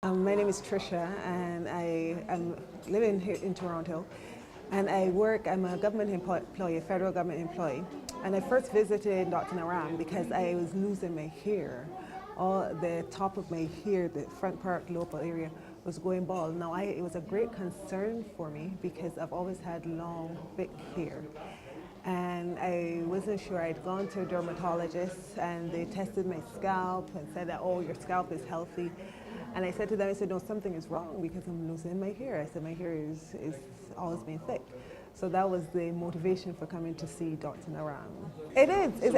My name is Trisha, and I am living here in Toronto. And I'm a government employee, a federal government employee. And I first visited Dr. Naram because I was losing my hair. All the top of my hair, the front part, local area, was going bald. Now, it was a great concern for me because I've always had long, thick hair. And I wasn't sure. I'd gone to a dermatologist and they tested my scalp and said that, oh, your scalp is healthy. And I said to them, I said, no, something is wrong because I'm losing my hair. I said, my hair is always been thick. So that was the motivation for coming to see Dr. Naram. It is,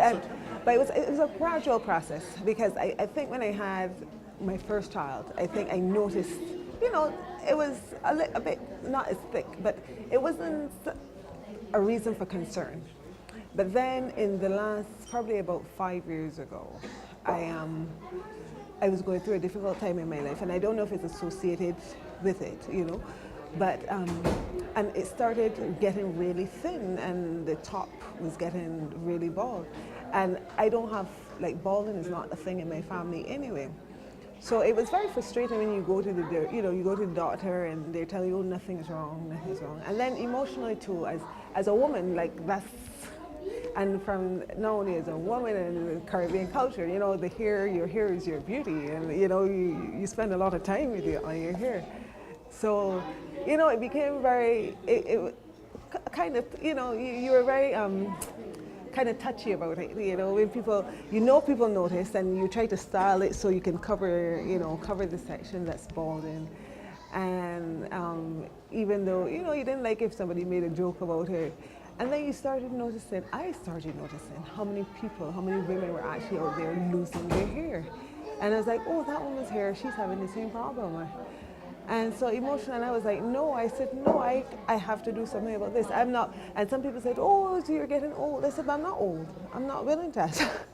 but it was a gradual process because I think when I had my first child, I think I noticed, it was a bit not as thick, but it wasn't a reason for concern. But then in the last, probably about 5 years ago, I was going through a difficult time in my life, and I don't know if it's associated with it, but and it started getting really thin, and the top was getting really bald, and I don't have balding is not a thing in my family anyway. So it was very frustrating when you go to you go to the doctor and they tell you, oh, nothing's wrong, and then emotionally too, as a woman, that's. And from not only as a woman and the Caribbean culture, your hair is your beauty, and you spend a lot of time with on your hair. So, it became very, it kind of, you were very kind of touchy about it. When people notice, and you try to style it so you can cover the section that's balding. And even though, you didn't like if somebody made a joke about it. And then I started noticing how many women were actually out there losing their hair. And I was like, oh, that woman's hair, she's having the same problem. And so emotional, and I was like, no, I have to do something about this. I'm not, and some people said, oh, so you're getting old. I said, I'm not old. I'm not willing to accept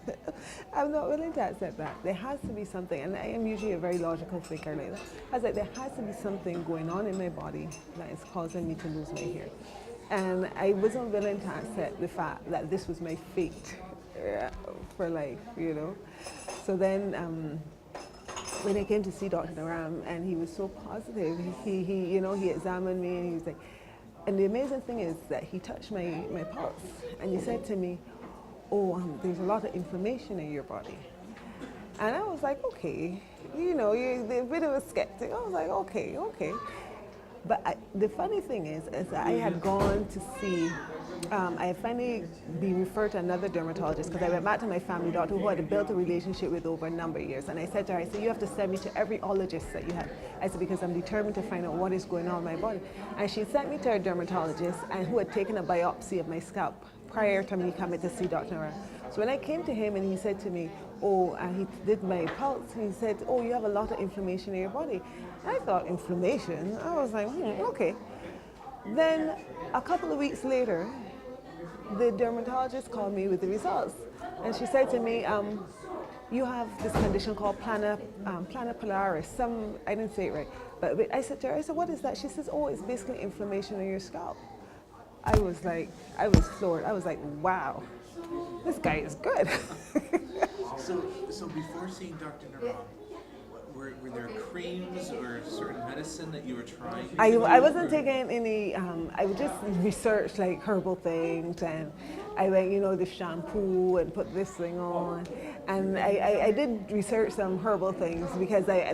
I'm not willing to accept that. There has to be something, and I am usually a very logical thinker like that. I was like, there has to be something going on in my body that is causing me to lose my hair. And I wasn't willing to accept the fact that this was my fate for life, So then when I came to see Dr. Naram, and he was so positive, he examined me, and he was like, and the amazing thing is that he touched my pulse, and he said to me, oh, there's a lot of inflammation in your body. And I was like, okay, you're a bit of a skeptic. I was like, okay. But the funny thing is that I had gone to see, I had finally been referred to another dermatologist because I went back to my family doctor who I had built a relationship with over a number of years. And I said to her, you have to send me to every ologist that you have. I said, because I'm determined to find out what is going on in my body. And she sent me to a dermatologist and who had taken a biopsy of my scalp prior to me coming to see Dr. Naram. So when I came to him and he said to me, oh, and he did my pulse, he said, oh, you have a lot of inflammation in your body. I thought, inflammation? I was like, okay. Then a couple of weeks later, the dermatologist called me with the results. And she said to me, you have this condition called plana pilaris. I didn't say it right. But I said to her, what is that? She says, oh, it's basically inflammation in your scalp. I was floored. I was like, wow, this guy is good. So before seeing Dr. Naram, were there creams or certain medicine that you were trying? I wasn't taking any, I would just research herbal things, and I went, the shampoo and put this thing on. And I did research some herbal things because I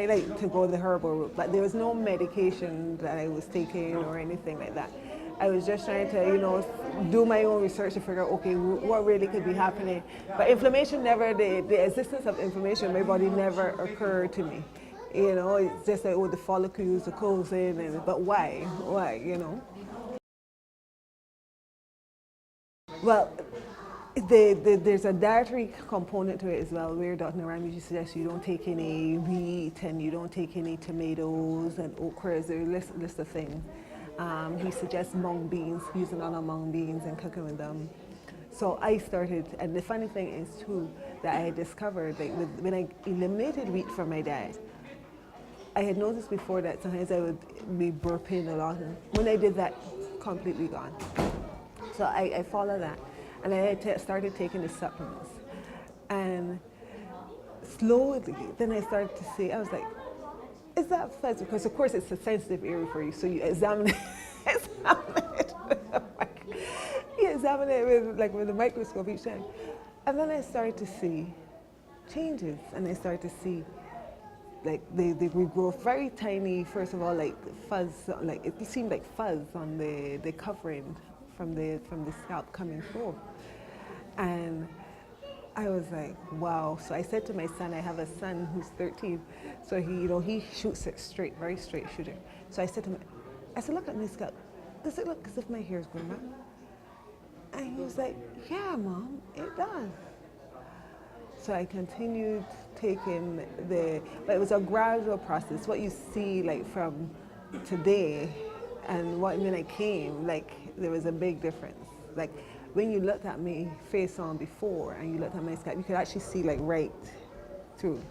like to go the herbal route, but there was no medication that I was taking or anything like that. I was just trying to, do my own research to figure out, okay, what really could be happening. But inflammation the existence of inflammation in my body never occurred to me. It's just like, the follicles, the collagen, but why, Well, there's a dietary component to it as well, where Dr. Naram usually suggests you don't take any wheat and you don't take any tomatoes and okras, there's a list of things. He suggests mung beans, using on mung beans and cooking with them. So I started, and the funny thing is too, that I had discovered that when I eliminated wheat from my diet, I had noticed before that sometimes I would be burping a lot. And when I did that, completely gone. So I followed that. And I started taking the supplements. And slowly, then I started to see, I was like, is that fuzz? Because of course it's a sensitive area for you, so you examine it, examine it with a you examine it with a microscope each time. And then I started to see changes, and I started to see like they would grow very tiny. First of all, like fuzz, like it seemed like fuzz on the covering from the scalp coming through, and I was like, wow. So I said to my son, I have a son who's 13, so he shoots it straight, very straight shooter. So I said to him, I said, look at my scalp. Does it look as if my hair is growing back? And he was like, yeah, Mom, it does. So I continued taking but it was a gradual process. What you see like from today and when I came, like there was a big difference. Like when you looked at me face on before and you looked at my scalp, you could actually see like right through,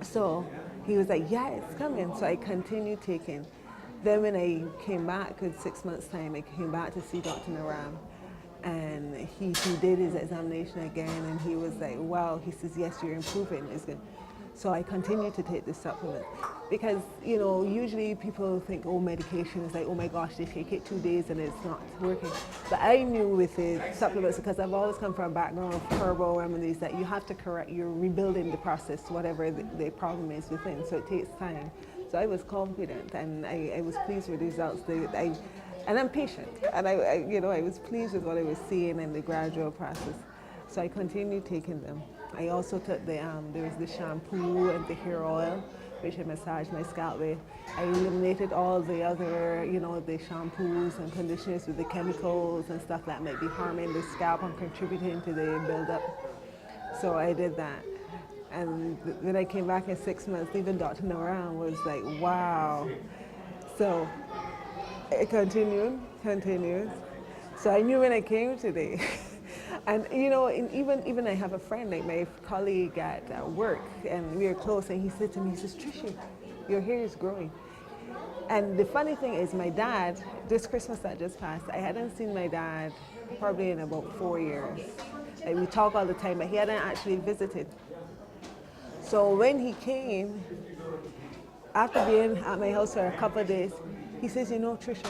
So he was like, yeah, it's coming. So I continued taking. Then when I came back in 6 months' time, I came back to see Dr. Naram. And he did his examination again, and he was like, wow. He says, yes, you're improving. It's good. So I continued to take this supplement because, usually people think, oh, medication is like, oh my gosh, they take it 2 days and it's not working. But I knew with the supplements, because I've always come from a background of herbal remedies, that you have to correct, you're rebuilding the process, whatever the problem is within. So it takes time. So I was confident, and I was pleased with the results. And I'm patient, and I was pleased with what I was seeing in the gradual process. So I continued taking them. I also took there was the shampoo and the hair oil, which I massaged my scalp with. I eliminated all the other, the shampoos and conditioners with the chemicals and stuff that might be harming the scalp and contributing to the buildup. So I did that. And when I came back in 6 months, even Dr. Naram was like, wow. So it continued. So I knew when I came today. And even I have a friend, like my colleague at work, and we were close, and he said to me, he says, Trisha, your hair is growing. And the funny thing is, my dad, this Christmas that just passed, I hadn't seen my dad probably in about 4 years. Like, we talk all the time, but he hadn't actually visited. So when he came, after being at my house for a couple of days, he says, Trisha,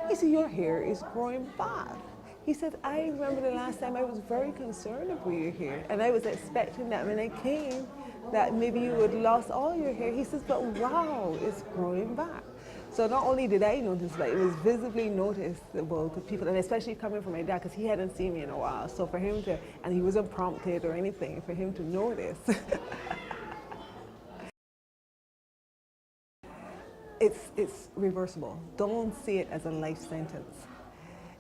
he said, your hair is growing back. He said, I remember the last time I was very concerned about your hair, and I was expecting that when I came, that maybe you would lost all your hair. He says, but wow, it's growing back. So not only did I notice, but it was visibly noticeable to people, and especially coming from my dad, because he hadn't seen me in a while. So for him to, and he wasn't prompted or anything, for him to notice. It's reversible. Don't see it as a life sentence.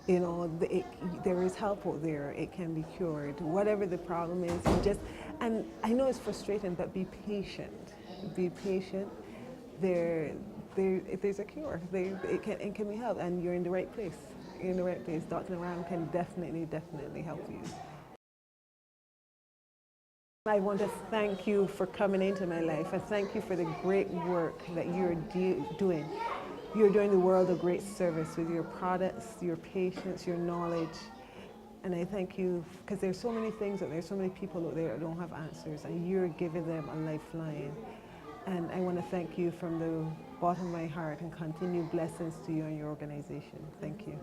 There is help out there. It can be cured. Whatever the problem is, and I know it's frustrating, but be patient. Be patient. If there's a cure, it can be helped, and you're in the right place. You're in the right place. Dr. Naram can definitely help you. I want to thank you for coming into my life, and thank you for the great work that you're doing. You're doing the world a great service with your products, your patience, your knowledge. And I thank you, because there's so many things out there, so many people out there that don't have answers, and you're giving them a lifeline. And I want to thank you from the bottom of my heart, and continue blessings to you and your organization. Thank you.